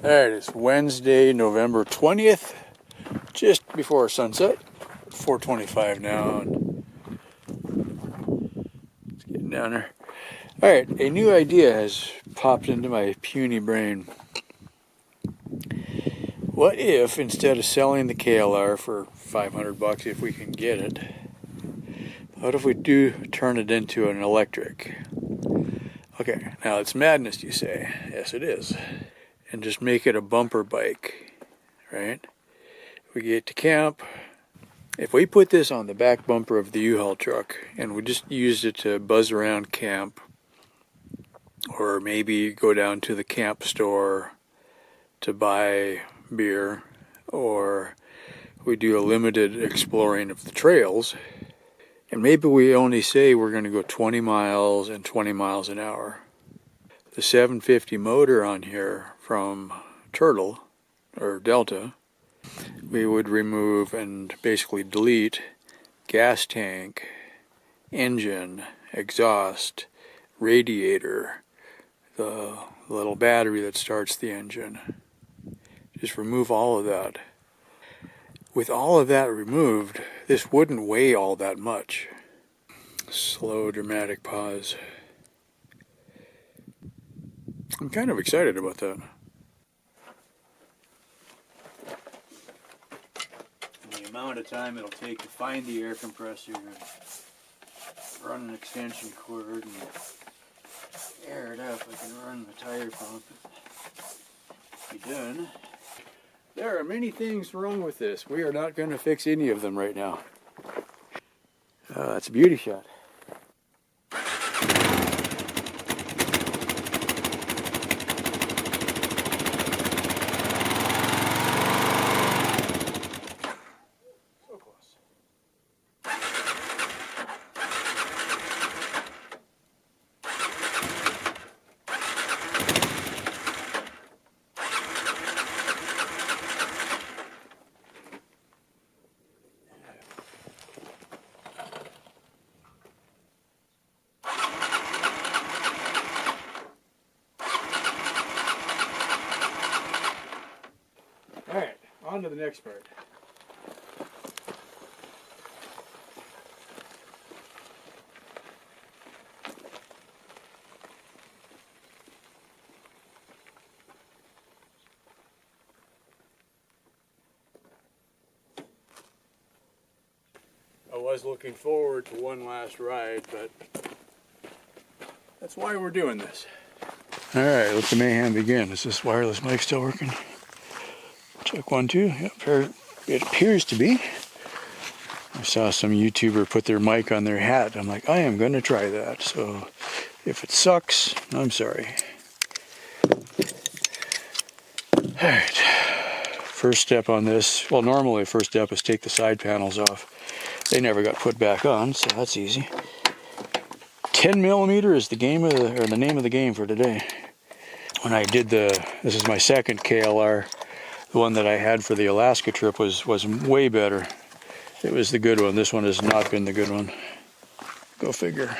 Alright, it's Wednesday, November 20th, just before sunset. 4:25 now, and it's getting down there. Alright, a new idea has popped into my puny brain. What if, instead of selling the KLR for $500 if we can get it, what if we do turn it into an electric? Okay, now it's madness, you say. Yes, it is. And just make it a bumper bike, right? We get to camp. If we put this on the back bumper of the U-Haul truck and we just used it to buzz around camp, or maybe go down to the camp store to buy beer, or we do a limited exploring of the trails, and maybe we only say we're going to go 20 miles and 20 miles an hour. The 750 motor on here from Turtle, or Delta, we would remove and basically delete gas tank, engine, exhaust, radiator, the little battery that starts the engine. Just remove all of that. With all of that removed, this wouldn't weigh all that much. Slow, dramatic pause. I'm kind of excited about that. The amount of time it'll take to find the air compressor, run an extension cord, and air it up. I can run the tire pump. Be done. There are many things wrong with this. We are not going to fix any of them right now. That's a beauty shot. Alright, on to the next part. I was looking forward to one last ride, but that's why we're doing this. Alright, let the mayhem begin. Is this wireless mic still working? Check 1, 2. Yep, it appears to be. I saw some YouTuber put their mic on their hat. I'm like, I am going to try that. So if it sucks, I'm sorry. Alright. First step on this. Well, normally first step is take the side panels off. They never got put back on, so that's easy. 10mm is the name of the game for today. When I did this is my second KLR. The one that I had for the Alaska trip was way better. It was the good one. This one has not been the good one. Go figure.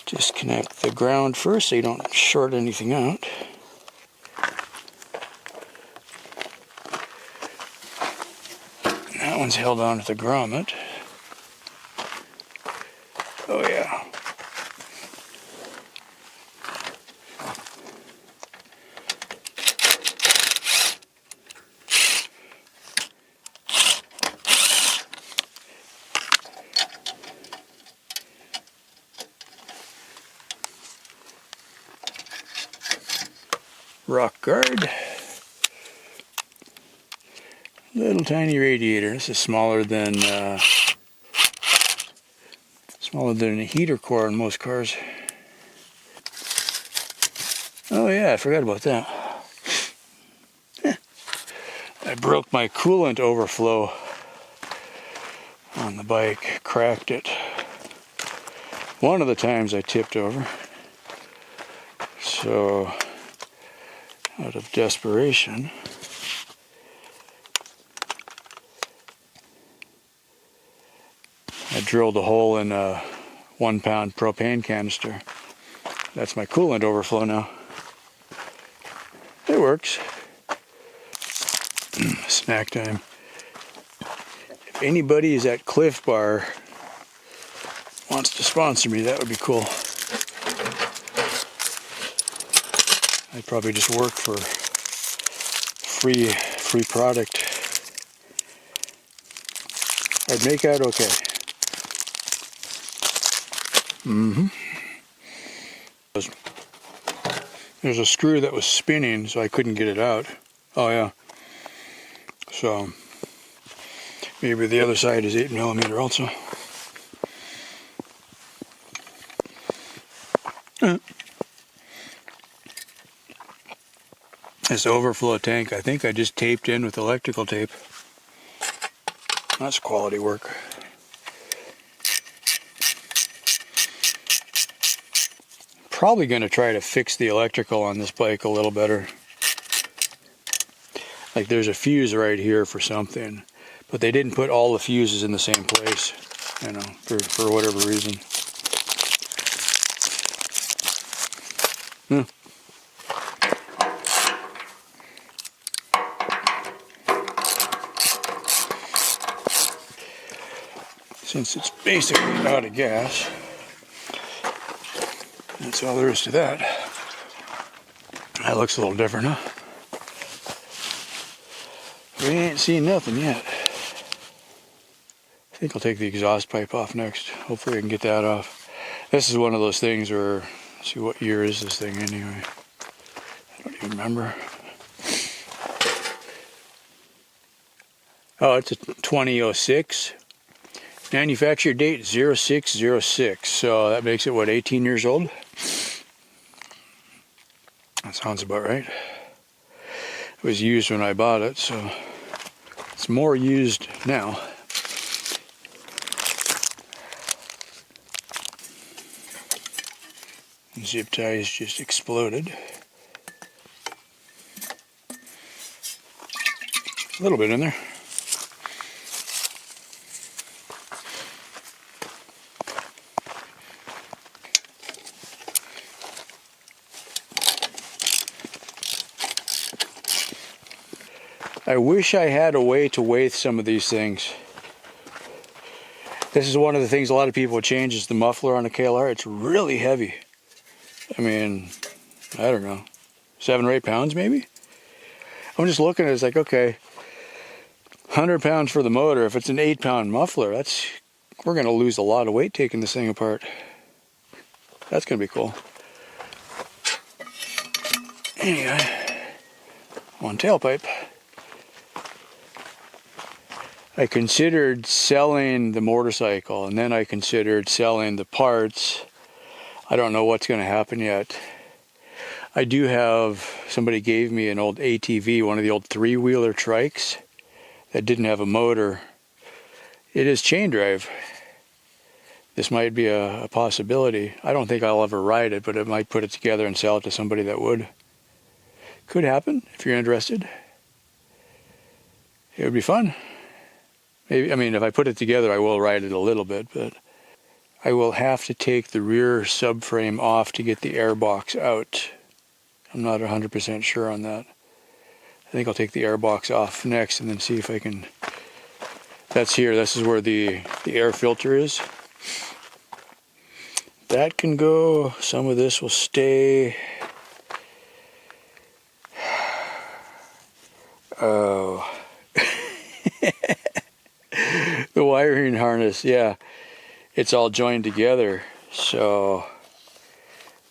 Disconnect the ground first so you don't short anything out. That one's held on to the grommet. Oh yeah. Rock guard. Little tiny radiator. This is smaller than a heater core in most cars. Oh yeah, I forgot about that. I broke my coolant overflow on the bike, cracked it. One of the times I tipped over. So out of desperation, I drilled a hole in a 1-pound propane canister That's my coolant overflow now. It works. Snack time. If anybody is at Cliff Bar wants to sponsor me, that would be cool. I'd probably just work for free product. I'd make out okay. There's a screw that was spinning, so I couldn't get it out. Oh yeah. So maybe the other side is 8mm also. This overflow tank, I think I just taped in with electrical tape. That's quality work. Probably going to try to fix the electrical on this bike a little better. Like there's a fuse right here for something, but they didn't put all the fuses in the same place, you know, for whatever reason. Since it's basically out of gas, that's all there is to that. That looks a little different, huh? We ain't seen nothing yet. I think I'll take the exhaust pipe off next. Hopefully I can get that off. This is one of those things where, let's see, what year is this thing anyway? I don't even remember. Oh, it's a 2006. Manufacture date 0606. So that makes it, what, 18 years old? That sounds about right. It was used when I bought it, so it's more used now. Zip ties just exploded. A little bit in there. I wish I had a way to weigh some of these things. This is one of the things a lot of people change is the muffler on a KLR. It's really heavy. I mean, I don't know, 7 or 8 pounds maybe? I'm just looking at it, it's like, okay, 100 pounds for the motor. If it's an 8-pound muffler, we're going to lose a lot of weight taking this thing apart. That's going to be cool. Anyway, one tailpipe. I considered selling the motorcycle, and then I considered selling the parts. I don't know what's going to happen yet. I do have, somebody gave me an old ATV, one of the old 3-wheeler trikes that didn't have a motor. It is chain drive. This might be a possibility. I don't think I'll ever ride it, but I might put it together and sell it to somebody that would. Could happen if you're interested. It would be fun. Maybe, I mean, if I put it together, I will ride it a little bit, but I will have to take the rear subframe off to get the airbox out. I'm not 100% sure on that. I think I'll take the airbox off next and then see if I can... That's here. This is where the air filter is. That can go. Some of this will stay. Oh. The wiring harness, yeah. It's all joined together. So,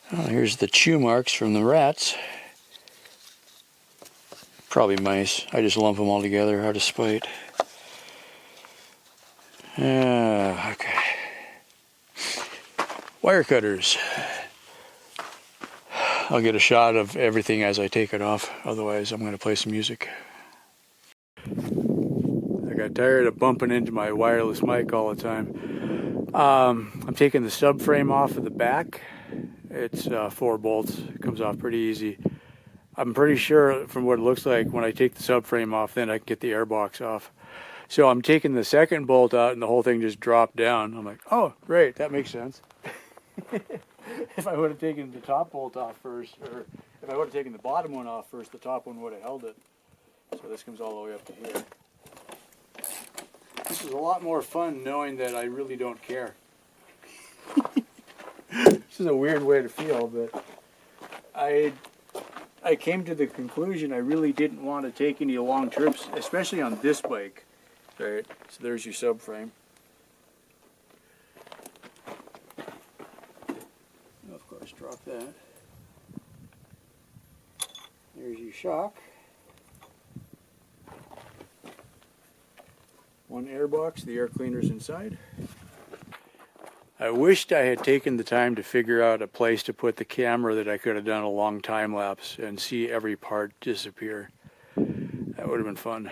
here's the chew marks from the rats. Probably mice. I just lump them all together out of spite. Okay. Wire cutters. I'll get a shot of everything as I take it off. Otherwise, I'm going to play some music. I got tired of bumping into my wireless mic all the time. I'm taking the subframe off of the back. It's 4 bolts. It comes off pretty easy. I'm pretty sure from what it looks like when I take the subframe off, then I can get the airbox off. So I'm taking the second bolt out and the whole thing just dropped down. I'm like, oh, great, that makes sense. if I would have taken the top bolt off first, or if I would have taken the bottom one off first, the top one would have held it. So this comes all the way up to here. This is a lot more fun knowing that I really don't care. This is a weird way to feel, but I came to the conclusion I really didn't want to take any long trips, especially on this bike. Right, so there's your subframe. Of course, drop that. There's your shock. One air box, the air cleaner's inside. I wished I had taken the time to figure out a place to put the camera that I could have done a long time lapse and see every part disappear. That would have been fun.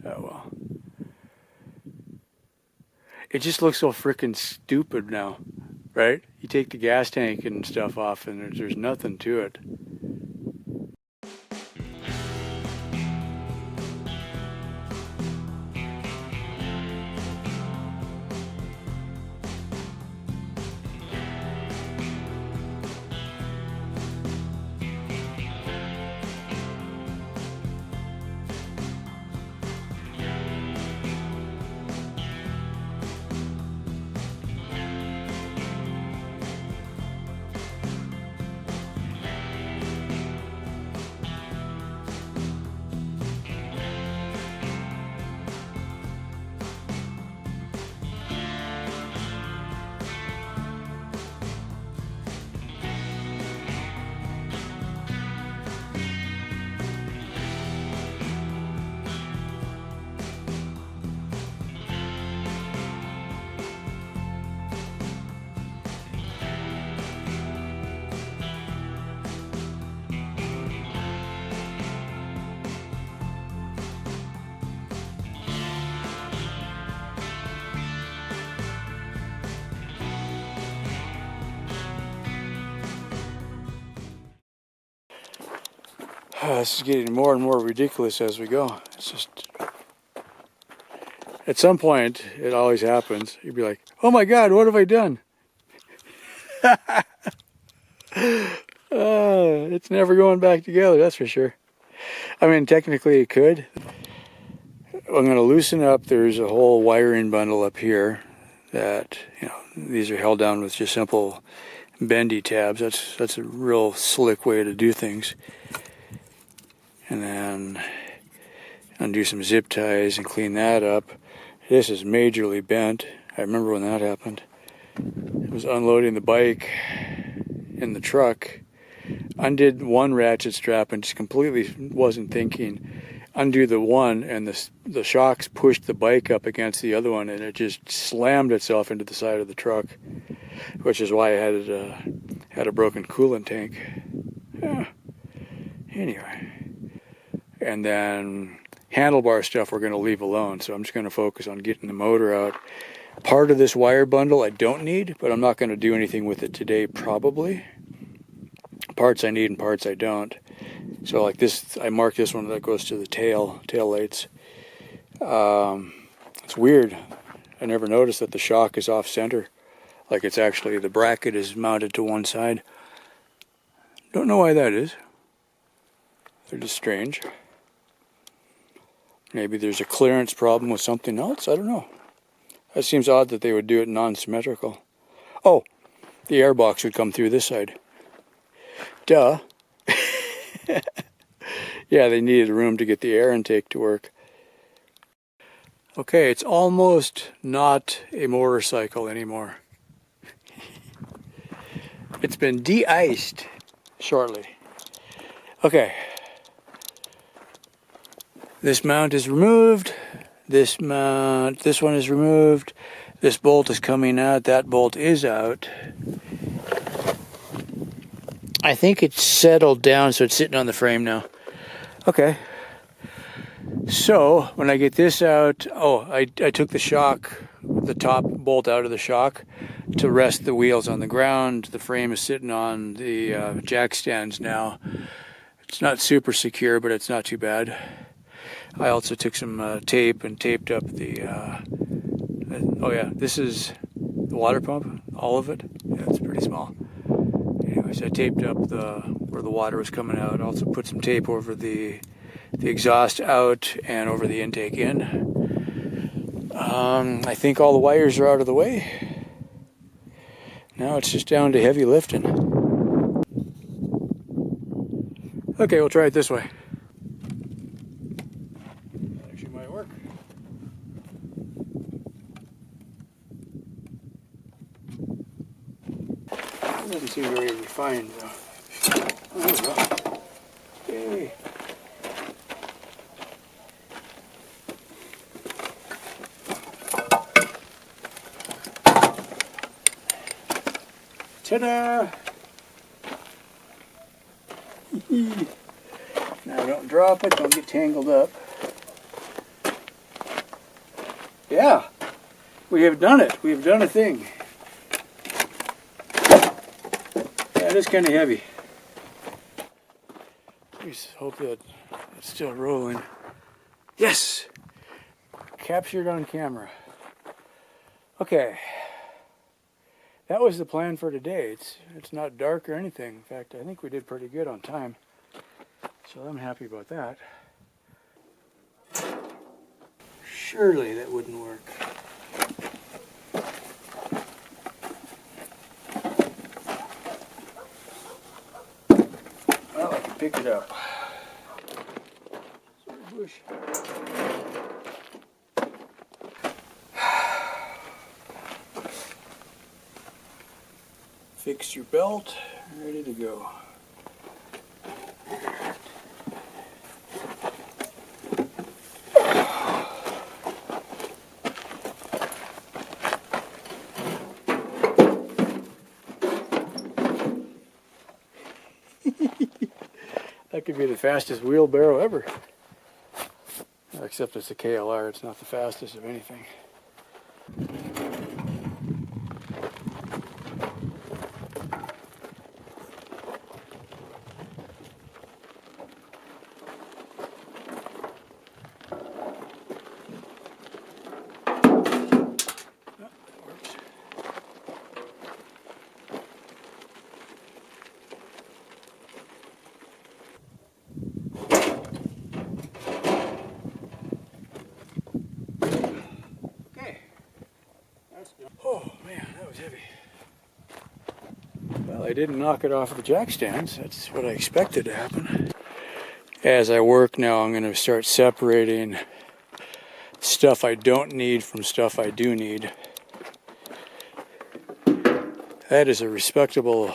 Oh well. It just looks so frickin' stupid now, right? You take the gas tank and stuff off and there's nothing to it. This is getting more and more ridiculous as we go. It's just, at some point, it always happens. You'd be like, oh my God, what have I done? It's never going back together, that's for sure. I mean, technically it could. I'm going to loosen up. There's a whole wiring bundle up here that, you know, these are held down with just simple bendy tabs. That's a real slick way to do things. And then undo some zip ties and clean that up. This is majorly bent. I remember when that happened. I was unloading the bike in the truck, undid one ratchet strap and just completely wasn't thinking. Undo the one and the shocks pushed the bike up against the other one and it just slammed itself into the side of the truck, which is why I had a broken coolant tank. Yeah. Anyway. And then handlebar stuff we're going to leave alone, so I'm just going to focus on getting the motor out. Part of this wire bundle I don't need, but I'm not going to do anything with it today probably. Parts I need and parts I don't. So like this, I marked this one that goes to the tail lights. It's weird. I never noticed that the shock is off center. Like it's actually, the bracket is mounted to one side. Don't know why that is. They're just strange. Maybe there's a clearance problem with something else. I don't know. It seems odd that they would do it non-symmetrical. Oh, the airbox would come through this side. Duh. Yeah, they needed room to get the air intake to work. Okay, it's almost not a motorcycle anymore. It's been de-iced shortly. Okay. This mount is removed. This one is removed. This bolt is coming out. That bolt is out. I think it's settled down, so it's sitting on the frame now. Okay. So when I get this out, I took the shock, the top bolt out of the shock to rest the wheels on the ground. The frame is sitting on the jack stands now. It's not super secure, but it's not too bad. I also took some tape and taped up the, oh yeah, this is the water pump, all of it. Yeah, it's pretty small. Anyways, I taped up where the water was coming out. Also put some tape over the exhaust out and over the intake in. I think all the wires are out of the way. Now it's just down to heavy lifting. Okay, we'll try it this way. That actually might work. It doesn't seem very refined though. Oh, there we go. Yay. Ta-da! Now don't drop it, don't get tangled up. Yeah, we have done it. We have done a thing. Yeah, it is kind of heavy. Please hope that it's still rolling. Yes! Captured on camera. Okay. That was the plan for today. It's not dark or anything. In fact, I think we did pretty good on time. So I'm happy about that. Surely that wouldn't work. Well, I can pick it up. Bush. Fix your belt, ready to go. That could be the fastest wheelbarrow ever. Except it's a KLR, it's not the fastest of anything. Oh man, that was heavy. Well, I didn't knock it off the jack stands. That's what I expected to happen. As I work now, I'm going to start separating stuff I don't need from stuff I do need. That is a respectable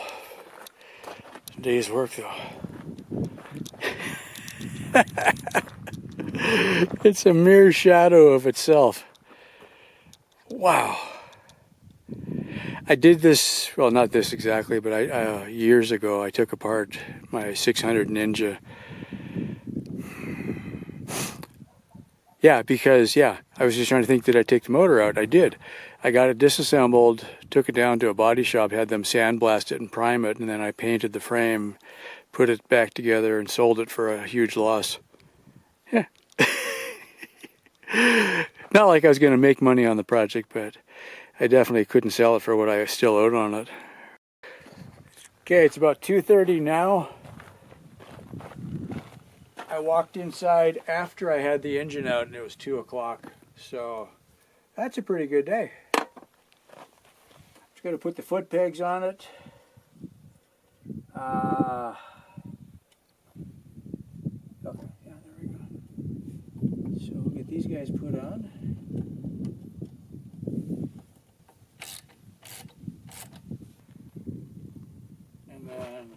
day's work though. It's a mere shadow of itself. Wow. I did this, well, not this exactly, but years ago I took apart my 600 Ninja. Yeah, because, I was just trying to think, did I take the motor out? I did. I got it disassembled, took it down to a body shop, had them sandblast it and prime it, and then I painted the frame, put it back together, and sold it for a huge loss. Yeah. Not like I was going to make money on the project, but I definitely couldn't sell it for what I still owed on it. Okay, it's about 2:30 now. I walked inside after I had the engine out and it was 2 o'clock. So that's a pretty good day. Just got to put the foot pegs on it. Okay, yeah, there we go. So we'll get these guys put on. And then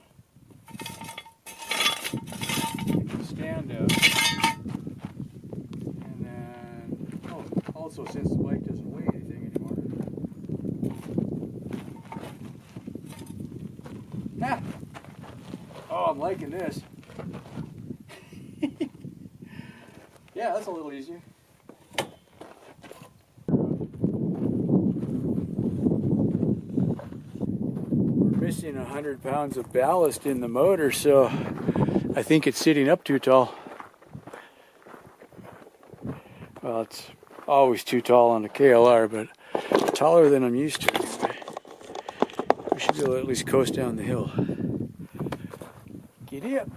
stand up. And then, also since the bike doesn't weigh anything anymore. Ah! Oh, I'm liking this. Yeah, that's a little easier. We're missing 100 pounds of ballast in the motor, so I think it's sitting up too tall. Well, it's always too tall on the KLR, but taller than I'm used to anyway. it'll at least coast down the hill. Giddy up.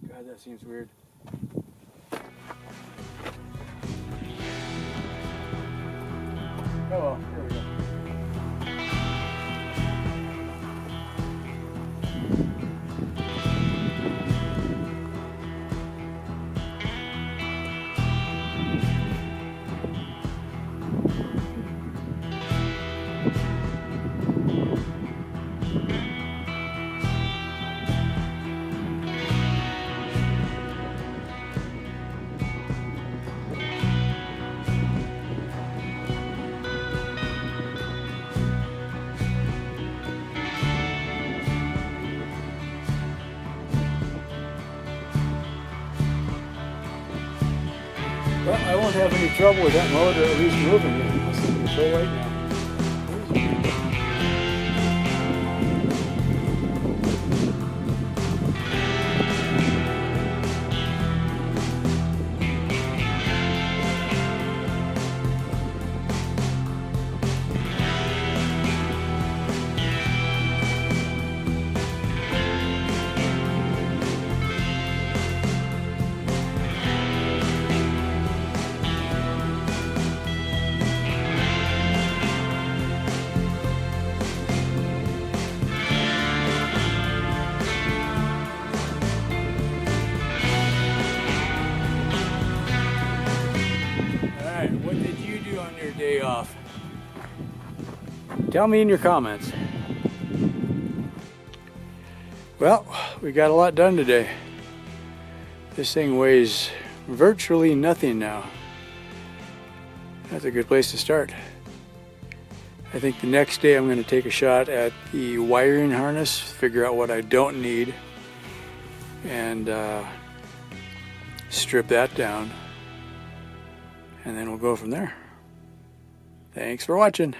God, that seems weird. Oh well, here we go. Well, I won't have any trouble with that motor at least moving it. It's so right now. What did you do on your day off? Tell me in your comments. Well, we got a lot done today. This thing weighs virtually nothing now. That's a good place to start. I think the next day I'm going to take a shot at the wiring harness, figure out what I don't need, and strip that down. And then we'll go from there. Thanks for watching.